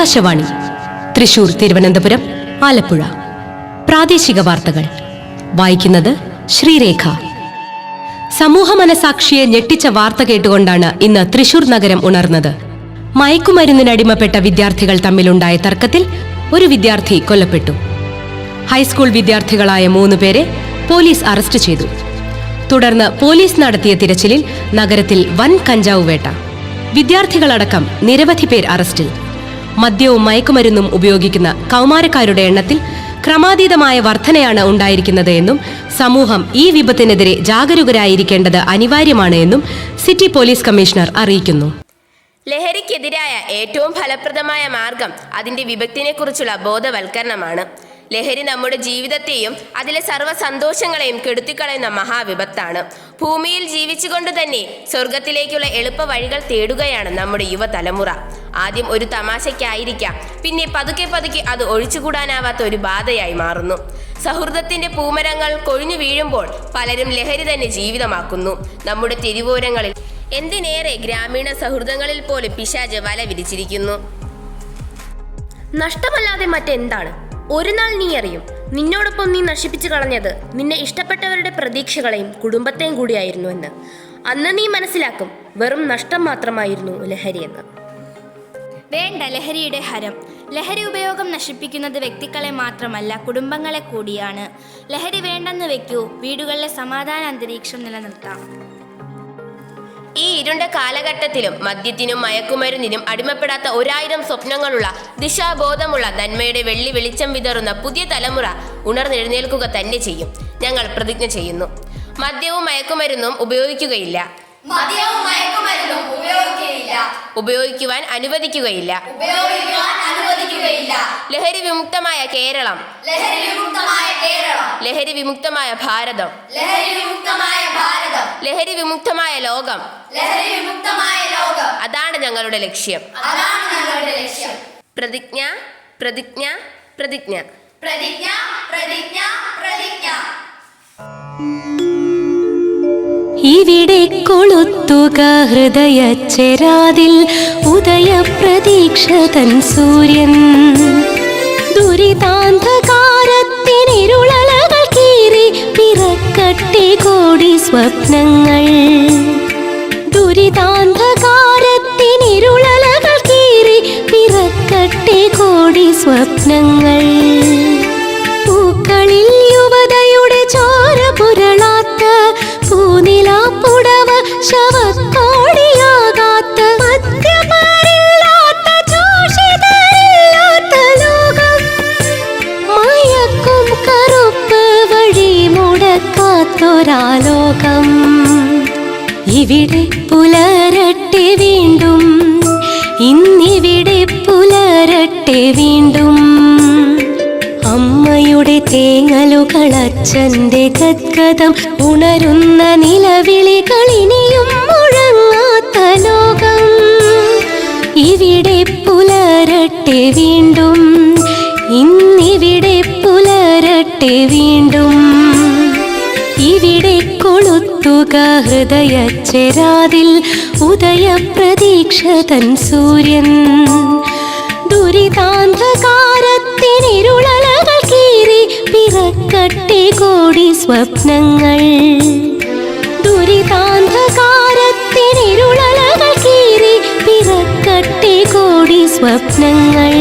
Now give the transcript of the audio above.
ആകാശവാണി തൃശൂർ, തിരുവനന്തപുരം, ആലപ്പുഴ. പ്രാദേശിക വാർത്തകൾ വായിക്കുന്നത് ശ്രീരേഖ. സമൂഹ മനസാക്ഷിയെ ഞെട്ടിച്ച വാർത്ത കേട്ടുകൊണ്ടാണ് ഇന്ന് തൃശൂർ നഗരം ഉണർന്നത്. മയക്കുമരുന്നിനടിമപ്പെട്ട വിദ്യാർത്ഥികൾ തമ്മിലുണ്ടായ തർക്കത്തിൽ ഒരു വിദ്യാർത്ഥി കൊല്ലപ്പെട്ടു. ഹൈസ്കൂൾ വിദ്യാർത്ഥികളായ 3 പേരെ പോലീസ് അറസ്റ്റ് ചെയ്തു. തുടർന്ന് പോലീസ് നടത്തിയ തിരച്ചിലിൽ നഗരത്തിൽ വൻ കഞ്ചാവ് വേട്ട. വിദ്യാർത്ഥികളടക്കം നിരവധി പേർ അറസ്റ്റിൽ. മദ്യവും മയക്കുമരുന്നും ഉപയോഗിക്കുന്ന കൗമാരക്കാരുടെ എണ്ണത്തിൽ ക്രമാതീതമായ വർധനയാണ് ഉണ്ടായിരിക്കുന്നത് എന്നും സമൂഹം ഈ വിപത്തിനെതിരെ ജാഗരൂകരായിരിക്കേണ്ടത് അനിവാര്യമാണ് എന്നും സിറ്റി പോലീസ് കമ്മീഷണർ അറിയിക്കുന്നു. ലഹരിക്കെതിരായ ഏറ്റവും ഫലപ്രദമായ മാർഗം അതിന്റെ വിപത്തിനെക്കുറിച്ചുള്ള ബോധവൽക്കരണമാണ്. ലഹരി നമ്മുടെ ജീവിതത്തെയും അതിലെ സർവ്വ സന്തോഷങ്ങളെയും കെടുത്തിക്കളയുന്ന മഹാവിപത്താണ്. ഭൂമിയിൽ ജീവിച്ചുകൊണ്ട് തന്നെ സ്വർഗത്തിലേക്കുള്ള എളുപ്പ വഴികൾ തേടുകയാണ് നമ്മുടെ യുവതലമുറ. ആദ്യം ഒരു തമാശയ്ക്കായിരിക്കാം, പിന്നെ പതുക്കെ പതുക്കെ അത് ഒഴിച്ചുകൂടാനാവാത്ത ഒരു ബാധയായി മാറുന്നു. സൗഹൃദത്തിന്റെ പൂമരങ്ങൾ കൊഴിഞ്ഞു വീഴുമ്പോൾ പലരും ലഹരി തന്നെ ജീവിതമാക്കുന്നു. നമ്മുടെ തെരുവോരങ്ങളിൽ, എന്തിനേറെ ഗ്രാമീണ സൗഹൃദങ്ങളിൽ പോലും പിശാച് വല വിരിച്ചിരിക്കുന്നു. നഷ്ടമല്ലാതെ മറ്റെന്താണ്? ഒരു നാൾ നീ അറിയും, നിന്നോടൊപ്പം നീ നശിപ്പിച്ചു കളഞ്ഞത് നിന്നെ ഇഷ്ടപ്പെട്ടവരുടെ പ്രതീക്ഷകളെയും കുടുംബത്തെയും കൂടിയായിരുന്നു എന്ന്. അന്ന് നീ മനസ്സിലാക്കും, വെറും നഷ്ടം മാത്രമായിരുന്നു ലഹരിയെന്ന്. വേണ്ട ലഹരിയുടെ ഹരം. ലഹരി ഉപയോഗം നശിപ്പിക്കുന്നത് വ്യക്തികളെ മാത്രമല്ല, കുടുംബങ്ങളെ കൂടിയാണ്. ലഹരി വേണ്ടെന്ന് വെക്കൂ, വീടുകളിലെ സമാധാന അന്തരീക്ഷം നിലനിർത്താം. ഈ ഇരുണ്ട കാലഘട്ടത്തിലും മദ്യത്തിനും മയക്കുമരുന്നിനും അടിമപ്പെടാത്ത 1000 സ്വപ്നങ്ങളുള്ള, ദിശാബോധമുള്ള, നന്മയുടെ വെള്ളി വെളിച്ചം വിതറുന്ന പുതിയ തലമുറ ഉണർന്നെഴുന്നേൽക്കുക തന്നെ ചെയ്യും. ഞങ്ങൾ പ്രതിജ്ഞ ചെയ്യുന്നു. മദ്യവും മയക്കുമരുന്നും ഉപയോഗിക്കുകയില്ല. ഉപയോഗിക്കുവാൻ അനുവദിക്കുകയില്ല. ലഹരി വിമുക്തമായ കേരളം. ലഹരി വിമുക്തമായ ഭാരതം. ലഹരി വിമുക്തമായ ലോകം. അതാണ് ഞങ്ങളുടെ ലക്ഷ്യം. പ്രതിജ്ഞ, പ്രതിജ്ഞ, പ്രതിജ്ഞ. പ്രതിജ്ഞ, പ്രതിജ്ഞ, പ്രതിജ്ഞ. ഇവിടെ കൊളുത്തുക ഹൃദയച്ചെരാതിൽ ഉദയപ്രതീക്ഷതൻ സൂര്യൻ. ദുരിതാന്ധകാരത്തിനിരുളലകൾ കീറി പിറക്കട്ടെ കോടി സ്വപ്നങ്ങൾ. ദുരിതാന്ധകാരത്തിനിരുളലകൾ കീറി പിറക്കട്ടെ കോടി സ്വപ്നങ്ങൾ. പൂക്കളിൽ യുവതയുടെ ചോര പുരളാത്ത, പൂനിലാപ്പുടവ ശവക്കോടിയാകാത്ത, മദ്യപാനില്ലാത്ത, ചൂഷിതരില്ലാത്ത ലോകം. മയക്കും കറുപ്പ് വഴി മുടക്കാത്തൊരാലോകം. ഇവിടെ പുലരട്ടെ വീണ്ടും, ഇന്നിവിടെ പുലരട്ടെ വീണ്ടും. അമ്മയുടെ തേങ്ങലുകൾ, അച്ഛൻ്റെ ഗദ്ഗതം, ഉണരുന്ന നിലവിളികൾ, ഇനിയും മുഴങ്ങാത്ത ലോകം. ഇവിടെ പുലരട്ടെ വീണ്ടും, ഇന്നിവിടെ പുലരട്ടെ വീണ്ടും. ഇവിടെ കൊളുത്തുക ഹൃദയച്ചെരാതിൽ ഉദയപ്രതീക്ഷതൻ സൂര്യൻ. ദുരിതാന്ധകാരത്തിനിരുളലകൾ കീറി പിറക്കട്ടെ കോടി സ്വപ്നങ്ങൾ. ദുരിതാന്ധകാരത്തിനിരുളലകൾ കീറി പിറക്കട്ടെ കോടി സ്വപ്നങ്ങൾ.